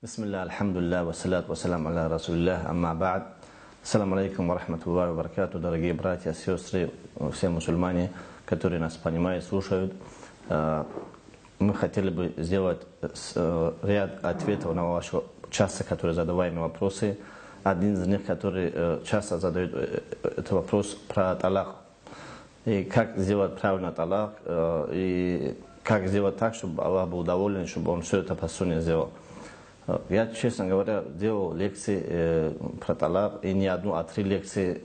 Бисмилля, альхамдулилля, вассалят, вассалям аля расулилля, амма ба'д. Ассаламу алейкум ва рахматуллахи ва баракату, дорогие братья, сестры, все мусульмане, которые нас понимают, слушают. Мы хотели бы сделать ряд ответов на ваши часто, которые задаваемые вопросы. Один из них, который часто задает этот вопрос про талак. И как сделать правильно талак, и как сделать так, чтобы Аллах был доволен, чтобы он все это по сунне сделал. Я, честно говоря, делал лекции про талак, и не одну, а 3 лекции.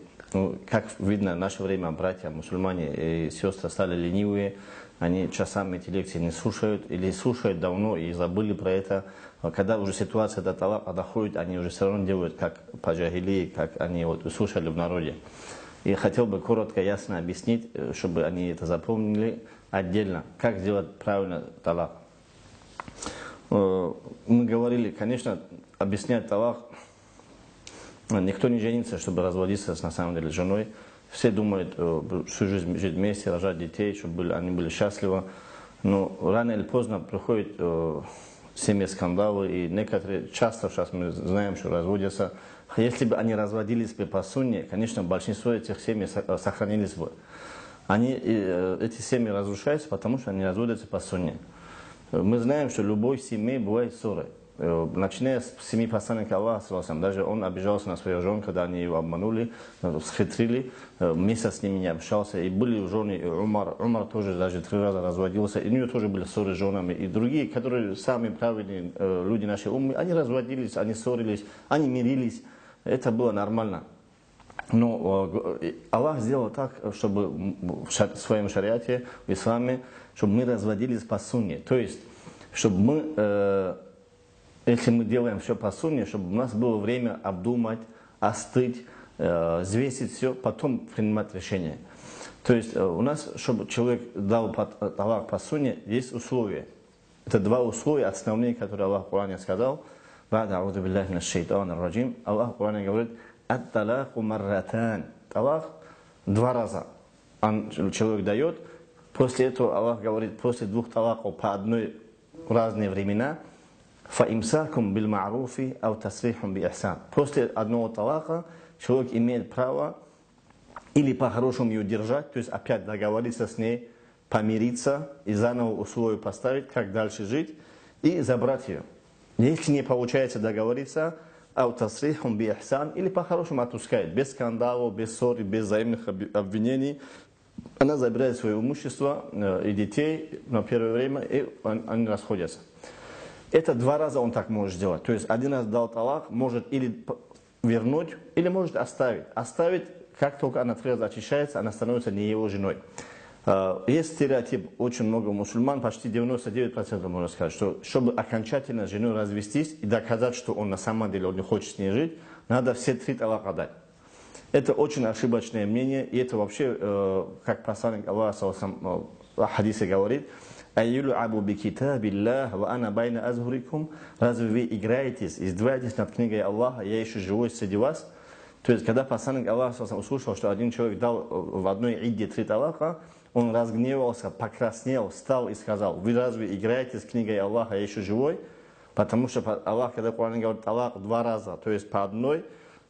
Как видно, в наше время братья, мусульмане и сестры стали ленивые, они часами эти лекции не слушают, или слушают давно и забыли про это. Когда уже ситуация до талака доходит, они уже все равно делают, как по джахилии, как они слушали в народе. И хотел бы коротко, ясно объяснить, чтобы они это запомнили отдельно, как сделать правильно талак. Мы говорили, конечно, объяснять талак, никто не женится, чтобы разводиться на самом деле с женой. Все думают всю жизнь жить вместе, рожать детей, чтобы они были счастливы. Но рано или поздно приходит семья скандалы, и некоторые часто сейчас мы знаем, что разводятся. Если бы они разводились бы по сунне, конечно, большинство этих семей сохранились бы. Эти семьи разрушаются, потому что они разводятся по сунне. Мы знаем, что в любой семье бывают ссоры. Начиная с семьи посланника Аллаха, даже он обижался на свою жену, когда они его обманули, схитрили, месяц с ними не общался. И были жены, и Умар тоже даже 3 раза разводился, и у него тоже были ссоры с женами. И другие, которые самые правильные люди нашей уммы, они разводились, они ссорились, они мирились. Это было нормально. Но Аллах сделал так, чтобы в своем шариате, в исламе, чтобы мы разводились по сунне. То есть, чтобы мы, если мы делаем все по сунне, чтобы у нас было время обдумать, остыть, взвесить все, потом принимать решение. То есть, у нас, чтобы человек дал талак по сунне, есть условия. Это 2 условия основные, которые Аллах в Коране сказал. Аллах в Коране говорит: ат-талаку марратан. Талак 2 раза. Человек дает. После этого Аллах говорит, после 2 талаков по одной разные времена, фаимсакум бил ма'руфи ау тасрихум би ихсан. После одного талака человек имеет право или по-хорошему ее держать, то есть опять договориться с ней, помириться и заново условия поставить, как дальше жить, и забрать ее. Если не получается договориться, ау тасрихум би ихсан, или по-хорошему отпускает, без скандалов, без ссор, без взаимных обвинений. Она забирает свое имущество и детей на первое время, и они расходятся. Это 2 раза он так может сделать. То есть 1 раз дал талак, может или вернуть, или может оставить. Оставить, как только она 3 раза очищается, она становится не его женой. Есть стереотип, очень много мусульман, почти 99% можно сказать, что чтобы окончательно с женой развестись и доказать, что он на самом деле он не хочет с ней жить, надо все 3 талака дать. Это очень ошибочное мнение, и это вообще, как посланник Аллаха в хадисе говорит, «Айюлю би китабиллах ва ана байна азхурикум». Разве вы играетесь, издеваетесь над книгой Аллаха, я еще живой среди вас? То есть, когда посланник Аллаха услышал, что один человек дал в одной идде 3 талака, он разгневался, покраснел, встал и сказал: вы разве играете с книгой Аллаха, я еще живой? Потому что Аллах, когда в Коране говорит талак 2 раза, то есть по одной,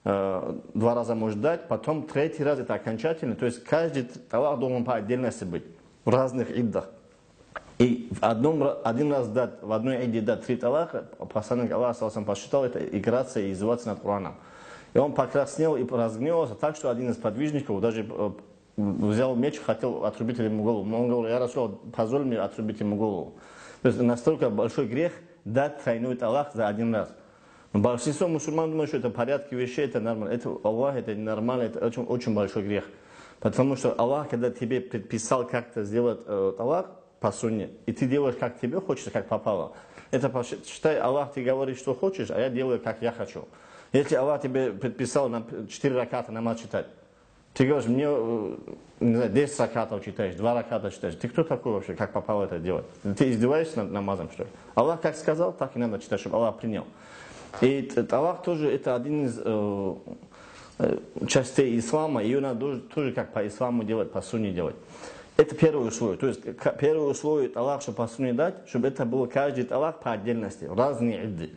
2 раза может дать, потом 3-й раз это окончательно, то есть каждый талак должен по отдельности быть, в разных иддах. И 1 раз дать, в одной идде дать 3 талака, посланник Аллаха посчитал это играться и издеваться над Кораном. И он покраснел и разгневался так, что один из подвижников даже взял меч, хотел отрубить ему голову. Но он говорил: я Расул, позволь мне отрубить ему голову. То есть настолько большой грех дать тройной талак за 1 раз. Но большинство мусульман думают, что это порядки вещей, это нормально. Это Аллах, это ненормально, это очень, очень большой грех. Потому что Аллах, когда тебе предписал как-то сделать талак по сунне, и ты делаешь, как тебе хочется, как попало, это считай, Аллах, ты говоришь, что хочешь, а я делаю, как я хочу. Если Аллах тебе предписал на 4 раката намаз читать, ты говоришь: мне, не знаю, 10 ракатов читаешь, 2 раката читаешь. Ты кто такой вообще, как попало это делать? Ты издеваешься над намазом, что ли? Аллах как сказал, так и надо читать, чтобы Аллах принял. И талак тоже это один из частей ислама, ее надо тоже как по исламу делать, по сунне делать. Это первое условие. То есть первое условие талак, чтобы по сунне дать, чтобы это было каждый талак по отдельности, разные идды.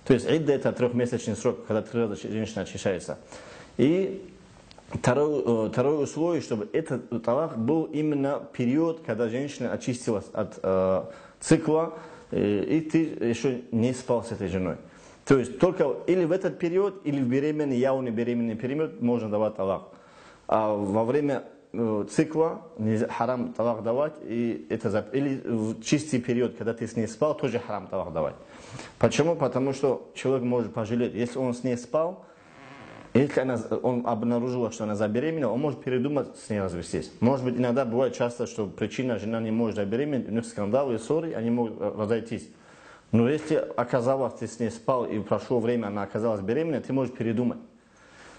То есть идда это трехмесячный срок, когда 3 раза женщина очищается. И второе условие, чтобы этот талак был именно период, когда женщина очистилась от цикла, и ты еще не спал с этой женой. То есть только или в этот период, или в беременный, явный беременный период можно давать талак. А во время цикла нельзя харам талак давать, или в чистый период, когда ты с ней спал, тоже харам талак давать. Почему? Потому что человек может пожалеть. Если он с ней спал, если он обнаружил, что она забеременела, он может передумать с ней развестись. Может быть, иногда бывает часто, что причина, жена не может забеременеть, у них скандалы и ссоры, они могут разойтись. Но если оказалось, ты с ней спал и прошло время, она оказалась беременной, ты можешь передумать.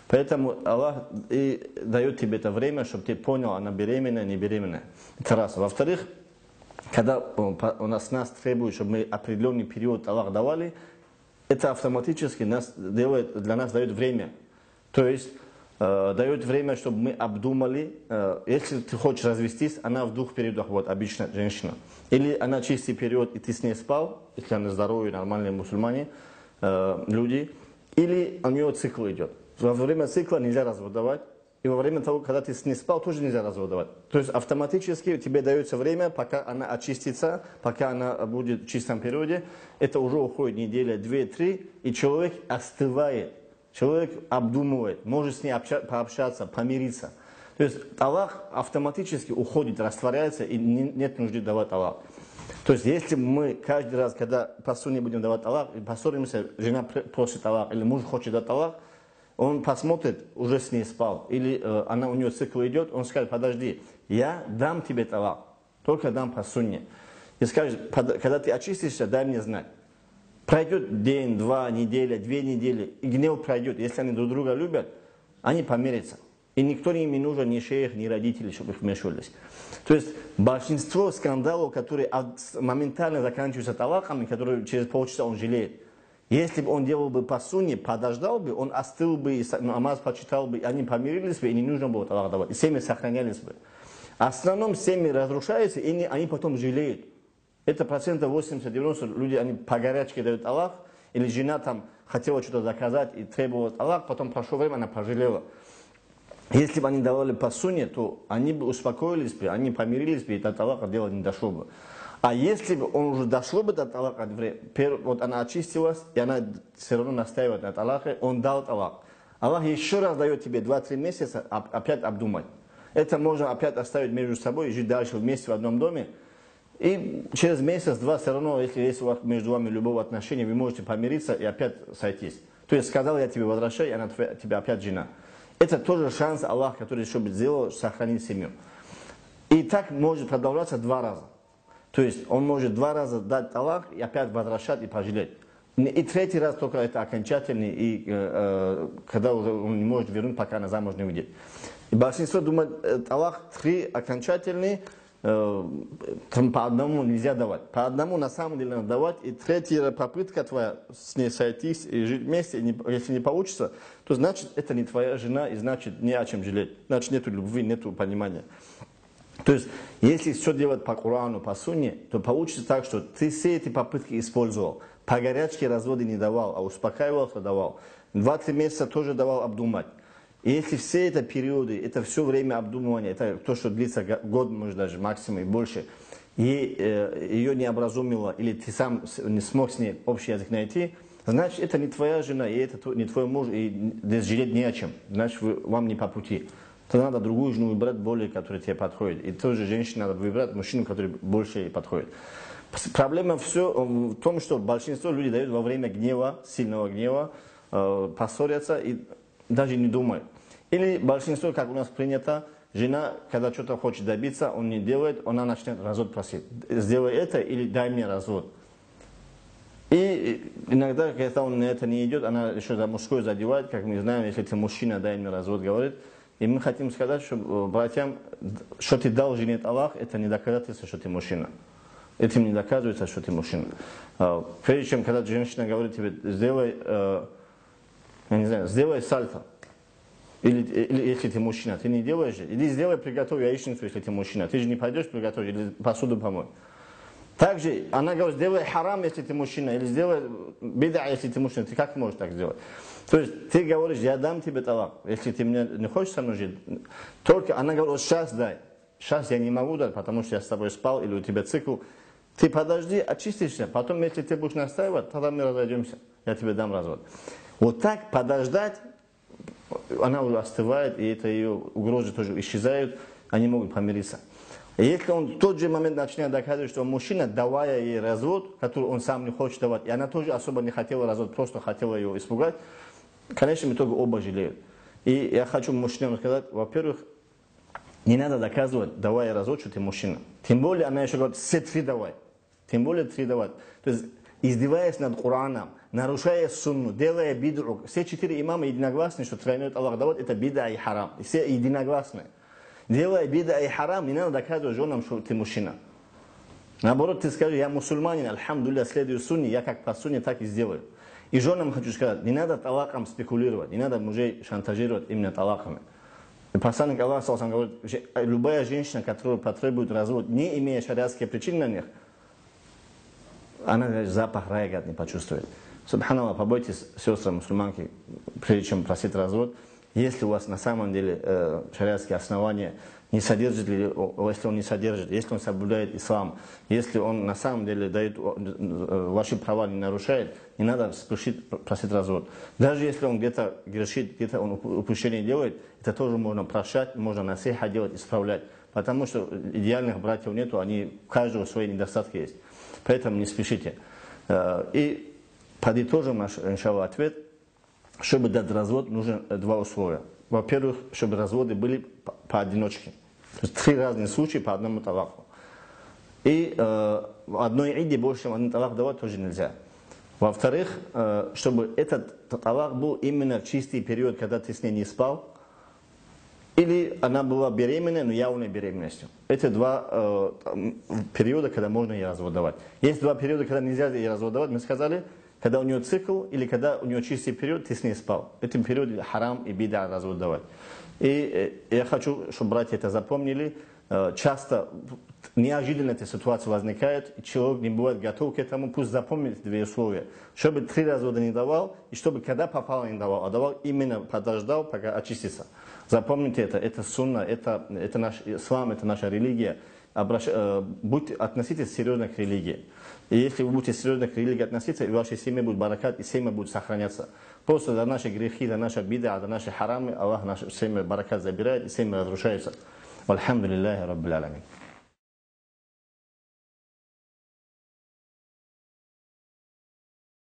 Поэтому Аллах и дает тебе это время, чтобы ты понял, она беременная, не беременная. Это раз. Во-вторых, когда у нас требует, чтобы мы определенный период Аллах давали, это автоматически для нас дает время. То есть дает время, чтобы мы обдумали, если ты хочешь развестись, она в 2 периодах, вот обычно женщина. Или она чистый период, и ты с ней спал, если она здоровые, нормальные мусульмане, люди, или у нее цикл идет. Во время цикла нельзя развод давать, и во время того, когда ты с ней спал, тоже нельзя развод давать. То есть автоматически тебе дается время, пока она очистится, пока она будет в чистом периоде, это уже уходит неделя, 2-3, и человек остывает. Человек обдумывает, может с ней пообщаться, помириться. То есть Аллах автоматически уходит, растворяется, и нет нужды давать Аллах. То есть если мы каждый раз, когда по сунне будем давать Аллах, и поссоримся, жена просит Аллах, или муж хочет дать Аллах, он посмотрит, уже с ней спал, или у нее цикл идет, он скажет, подожди, я дам тебе Аллах, только дам по сунне. И скажет, когда ты очистишься, дай мне знать. Пройдет день, 2 недели, 2 недели, и гнев пройдет. Если они друг друга любят, они помирятся. И никто им не нужен, ни шейх, ни родители, чтобы их вмешивались. То есть большинство скандалов, которые моментально заканчиваются талаками, которые через полчаса он жалеет. Если бы он делал бы по сунне, подождал бы, он остыл бы, намаз почитал бы, они помирились бы, и не нужно было талак давать. И семьи сохранялись бы. В основном семьи разрушаются, и они потом жалеют. Это 80-90% люди, они по горячке дают Аллах, или жена там хотела что-то заказать и требовала Аллах, потом прошло время, она пожалела. Если бы они давали по сунне, то они бы успокоились бы, они помирились бы, и до Аллаха дело не дошло бы. А если бы он уже дошло бы до Аллаха, вот она очистилась, и она все равно настаивает на Аллахе, он дал Аллах. Аллах еще раз дает тебе 2-3 месяца опять обдумать. Это можно опять оставить между собой и жить дальше вместе в одном доме. И через месяц-два все равно, если есть у вас между вами любого отношения, вы можете помириться и опять сойтись. То есть сказал, я тебе возвращаю, и она тебя опять жена. Это тоже шанс Аллах, который чтобы сделал, сохранить семью. И так может продолжаться 2 раза. То есть он может 2 раза дать Аллах и опять возвращать и пожалеть. И 3-й раз только это окончательный, и когда уже он не может вернуть, пока она замуж не выйдет. И большинство думает, Аллах 3 окончательный, по одному нельзя давать. По одному на самом деле надо давать. И 3-я попытка твоя с ней сойтись и жить вместе, если не получится, то значит это не твоя жена, и значит не о чем жалеть. Значит нету любви, нету понимания. То есть, если все делать по Корану, по Сунне, то получится так, что ты все эти попытки использовал. По горячке разводы не давал, а успокаивался, давал. 2-3 месяца тоже давал обдумать. И если все это периоды, это все время обдумывания, это то, что длится год, может даже максимум и больше, и ее не образумило, или ты сам не смог с ней общий язык найти, значит это не твоя жена, и это не твой муж, и здесь жалеть не о чем. Значит вам не по пути. То надо другую жену выбрать, более, которая тебе подходит. И тоже женщину надо выбрать, мужчину, который больше подходит. Проблема все в том, что большинство людей дают во время гнева, сильного гнева, поссорятся и даже не думают. Или большинство, как у нас принято, жена, когда что-то хочет добиться, он не делает, она начнет развод просить. Сделай это или дай мне развод. И иногда, когда он на это не идет, она еще за мужское задевает, как мы знаем, если ты мужчина, дай мне развод, говорит. И мы хотим сказать, что братьям, что ты дал жене Аллах, это не доказательство, что ты мужчина. Этим не доказывается, что ты мужчина. Прежде чем, когда женщина говорит тебе, сделай, я не знаю, сделай сальто. Или если ты мужчина, ты не делаешь, иди сделай, приготовь яичницу, если ты мужчина. Ты же не пойдешь приготовить или посуду помой. Также она говорит, сделай харам, если ты мужчина, или сделай бида, если ты мужчина. Ты как можешь так сделать? То есть ты говоришь, я дам тебе талак, если ты меня не хочешь со мной жить. Только она говорит, вот сейчас дай. Сейчас я не могу дать, потому что я с тобой спал, или у тебя цикл. Ты подожди, очистишься, потом, если ты будешь настаивать, тогда мы разойдемся. Я тебе дам развод. Вот так подождать, она уже остывает, и это ее угрозы тоже исчезают, они могут помириться. И если он в тот же момент начинает доказывать, что мужчина, давая ей развод, который он сам не хочет давать, и она тоже особо не хотела развод, просто хотела ее испугать, конечно, в итоге оба жалеют. И я хочу мужчинам сказать, во-первых, не надо доказывать, давая развод, что ты мужчина. Тем более, она еще говорит, все 3 давай. Тем более 3 давай. То есть, издеваясь над Кораном, нарушая сунну, делая биду. Все 4 имама единогласны, что тройной талак давать, это бида и харам. Все единогласны. Делая бида и харам, не надо доказывать женам, что ты мужчина. Наоборот, ты скажи, я мусульманин, альхамдулилля, следую сунне, я как по сунне, так и сделаю. И женам хочу сказать, не надо талаком спекулировать, не надо мужей шантажировать именно талаками. И посланник Аллаха говорит, любая женщина, которая потребует развод, не имея шариатские причины на них, она запах рая не почувствует. Субханаллах, побойтесь, сестры мусульманки, прежде чем просить развод, если у вас на самом деле шариатские основания не содержит, или если он не содержит, если он соблюдает ислам, если он на самом деле дает, ваши права не нарушает, не надо спешить просить развод. Даже если он где-то грешит, где-то он упущение делает, это тоже можно прощать, можно насиха делать, исправлять. Потому что идеальных братьев нету, они, у каждого свои недостатки есть. Поэтому не спешите. И подытожим наш, иншаллах, ответ. Чтобы дать развод, нужно 2 условия. Во-первых, чтобы разводы были поодиночке. То есть 3 разные случая по одному талаку. И в одной иде больше, чем 1 талак давать тоже нельзя. Во-вторых, чтобы этот талак был именно в чистый период, когда ты с ней не спал, или она была беременна, но явной беременностью. Это 2 периода, когда можно ей развод давать. Есть 2 периода, когда нельзя ей развод давать, мы сказали, когда у нее цикл, или когда у нее чистый период, ты с ней спал. В этом периоде харам и бида развод давать. И я хочу, чтобы братья это запомнили. Часто неожиданно эта ситуация возникает, и человек не бывает готов к этому, пусть запомнит 2 условия. Чтобы 3 развода не давал, и чтобы когда попал не давал, а давал именно подождал, пока очистится. Запомните это сунна, это наш ислам, это наша религия. Относитесь серьезно к религии. И если вы будете серьезно к религии относиться, и в вашей семье будет баракат, и семья будет сохраняться. Просто за наши грехи, за наши бида, за наши харамы, Аллах нашу семью баракат забирает, и семья разрушается. Вальхамдулиллахи раббил алямин.